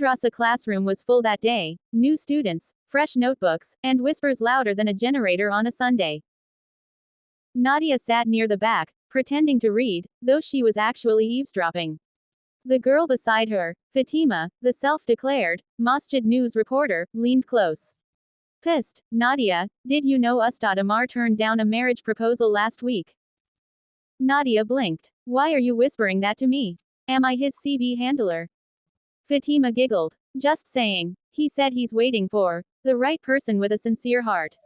madrasa classroom was full that day, new students, fresh notebooks, and whispers louder than a generator on a Sunday. Nadia sat near the back, pretending to read, though she was actually eavesdropping. The girl beside her, Fatima, the self-declared masjid news reporter, leaned close. Pissed, Nadia, did you know Ustadh Ammar turned down a marriage proposal last week? Nadia blinked. Why are you whispering that to me? Am I his CV handler? Fatima giggled. Just saying. He said he's waiting for the right person with a sincere heart.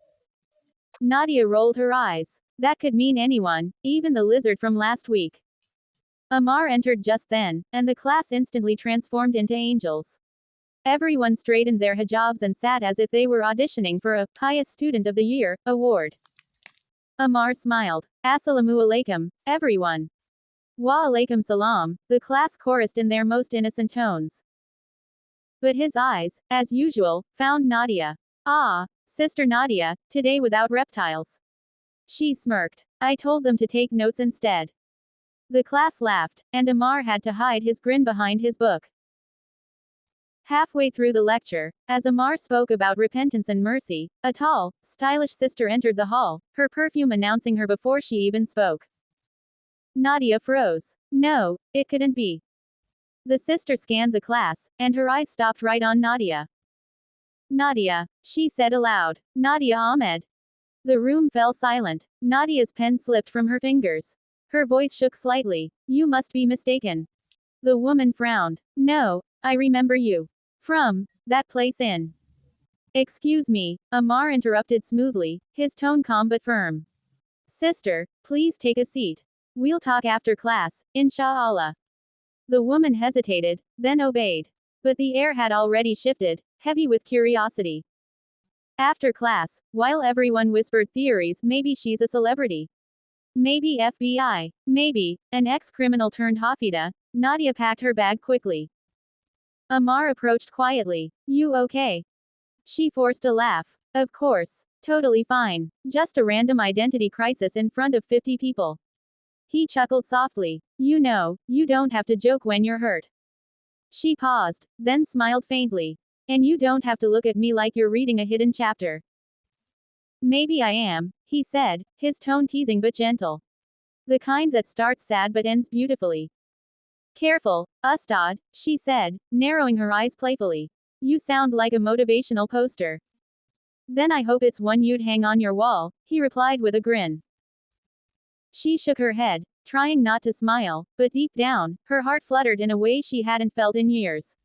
Nadia rolled her eyes. That could mean anyone, even the lizard from last week. Ammar entered just then, and the class instantly transformed into angels. Everyone straightened their hijabs and sat as if they were auditioning for a Pious Student of the Year award. Ammar smiled. Assalamu alaikum, everyone. Wa alaikum salam, the class chorused in their most innocent tones. But his eyes, as usual, found Nadia. Ah, Sister Nadia, today without reptiles. She smirked. I told them to take notes instead. The class laughed, and Ammar had to hide his grin behind his book. Halfway through the lecture, as Ammar spoke about repentance and mercy, a tall, stylish sister entered the hall, her perfume announcing her before she even spoke. Nadia froze. No, it couldn't be. The sister scanned the class, and her eyes stopped right on Nadia. Nadia, she said aloud. Nadia Ahmed. The room fell silent. Nadia's pen slipped from her fingers. Her voice shook slightly. You must be mistaken. The woman frowned. No, I remember you. From that place in. Excuse me, Ammar interrupted smoothly, his tone calm but firm. Sister, please take a seat. We'll talk after class, insha'Allah. The woman hesitated, then obeyed. But the air had already shifted, heavy with curiosity. After class, while everyone whispered theories, maybe she's a celebrity. Maybe FBI. Maybe an ex-criminal turned Hafida, Nadia packed her bag quickly. Ammar approached quietly. You okay? She forced a laugh. Of course. Totally fine. Just a random identity crisis in front of 50 people. He chuckled softly. You know, you don't have to joke when you're hurt. She paused, then smiled faintly. And you don't have to look at me like you're reading a hidden chapter. Maybe I am, he said, his tone teasing but gentle. The kind that starts sad but ends beautifully. Careful, Ustadh, she said, narrowing her eyes playfully. You sound like a motivational poster. Then I hope it's one you'd hang on your wall, he replied with a grin. She shook her head, trying not to smile, but deep down, her heart fluttered in a way she hadn't felt in years.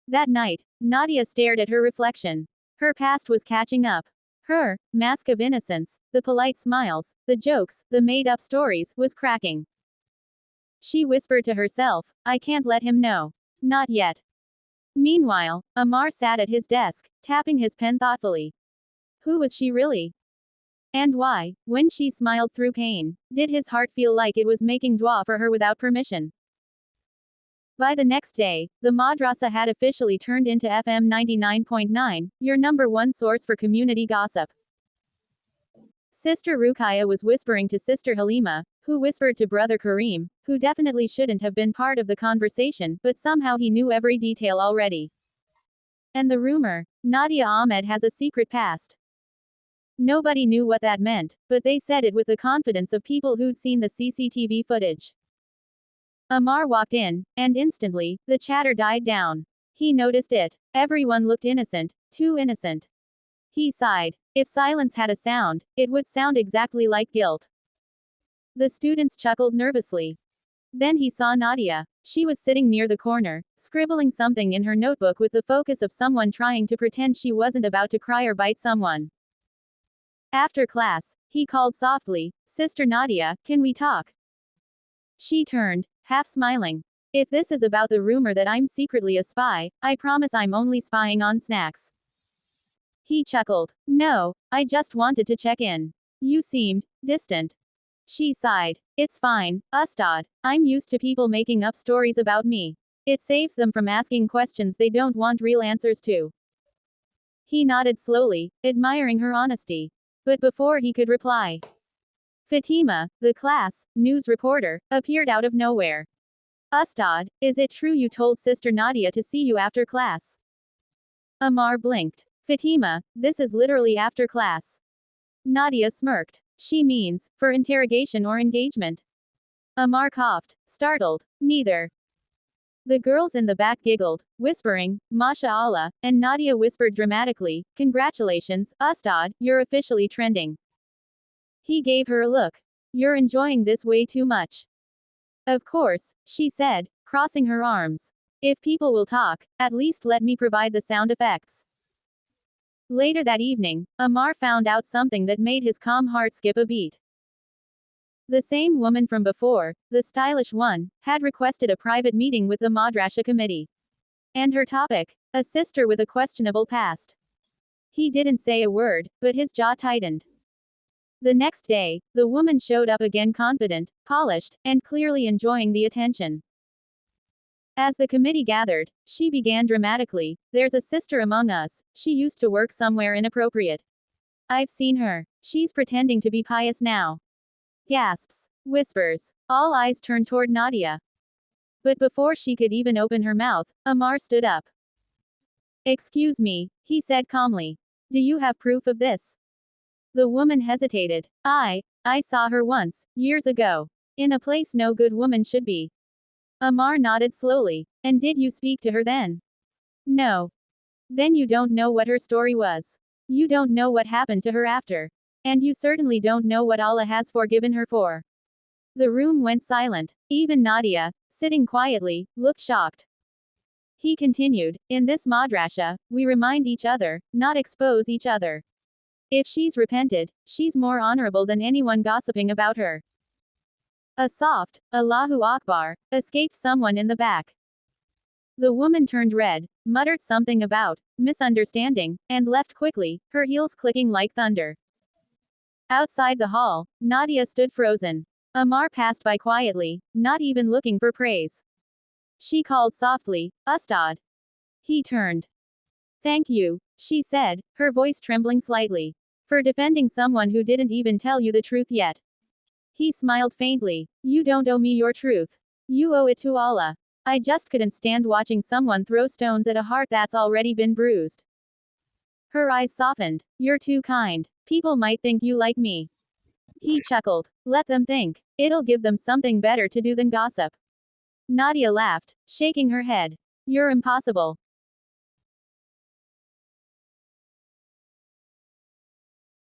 That night, Nadia stared at her reflection. Her past was catching up. Her mask of innocence, the polite smiles, the jokes, the made-up stories, was cracking. She whispered to herself, I can't let him know. Not yet. Meanwhile, Ammar sat at his desk, tapping his pen thoughtfully. Who was she really? And why, when she smiled through pain, did his heart feel like it was making dua for her without permission? By the next day, the madrasa had officially turned into FM 99.9, your number one source for community gossip. Sister Ruqayya was whispering to Sister Halima, who whispered to Brother Kareem, who definitely shouldn't have been part of the conversation, but somehow he knew every detail already. And the rumor, Nadia Ahmed has a secret past. Nobody knew what that meant, but they said it with the confidence of people who'd seen the CCTV footage. Ammar walked in, and instantly, the chatter died down. He noticed it. Everyone looked innocent, too innocent. He sighed. If silence had a sound, it would sound exactly like guilt. The students chuckled nervously. Then he saw Nadia. She was sitting near the corner, scribbling something in her notebook with the focus of someone trying to pretend she wasn't about to cry or bite someone. After class, he called softly, Sister Nadia, can we talk? She turned, half smiling. If this is about the rumor that I'm secretly a spy, I promise I'm only spying on snacks. He chuckled. No, I just wanted to check in. You seemed distant. She sighed. It's fine, Ustadh. I'm used to people making up stories about me. It saves them from asking questions they don't want real answers to. He nodded slowly, admiring her honesty. But before he could reply, Fatima, the class news reporter, appeared out of nowhere. Ustadh, is it true you told Sister Nadia to see you after class? Ammar blinked. Fatima, this is literally after class. Nadia smirked. She means, for interrogation or engagement. Ammar coughed, startled. Neither. The girls in the back giggled, whispering, Masha Allah, and Nadia whispered dramatically, Congratulations, Ustadh, you're officially trending. He gave her a look. You're enjoying this way too much. Of course, she said, crossing her arms. If people will talk, at least let me provide the sound effects. Later that evening, Ammar found out something that made his calm heart skip a beat. The same woman from before, the stylish one, had requested a private meeting with the Madrasa committee. And her topic? A sister with a questionable past. He didn't say a word, but his jaw tightened. The next day, the woman showed up again confident, polished, and clearly enjoying the attention. As the committee gathered, she began dramatically, There's a sister among us, she used to work somewhere inappropriate. I've seen her. She's pretending to be pious now. Gasps. Whispers. All eyes turned toward Nadia. But before she could even open her mouth, Ammar stood up. Excuse me, he said calmly. Do you have proof of this? The woman hesitated. I saw her once, years ago. In a place no good woman should be. Ammar nodded slowly. And did you speak to her then? No. Then you don't know what her story was. You don't know what happened to her after. And you certainly don't know what Allah has forgiven her for. The room went silent. Even Nadia, sitting quietly, looked shocked. He continued, In this madrasa, we remind each other, not expose each other. If she's repented, she's more honorable than anyone gossiping about her. A soft, Allahu Akbar, escaped someone in the back. The woman turned red, muttered something about misunderstanding, and left quickly, her heels clicking like thunder. Outside the hall, Nadia stood frozen. Ammar passed by quietly, not even looking for praise. She called softly, Ustadh. He turned. Thank you, she said, her voice trembling slightly. For defending someone who didn't even tell you the truth yet. He smiled faintly. You don't owe me your truth. You owe it to Allah. I just couldn't stand watching someone throw stones at a heart that's already been bruised. Her eyes softened. You're too kind. People might think you like me. He chuckled. Let them think. It'll give them something better to do than gossip. Nadia laughed, shaking her head. You're impossible.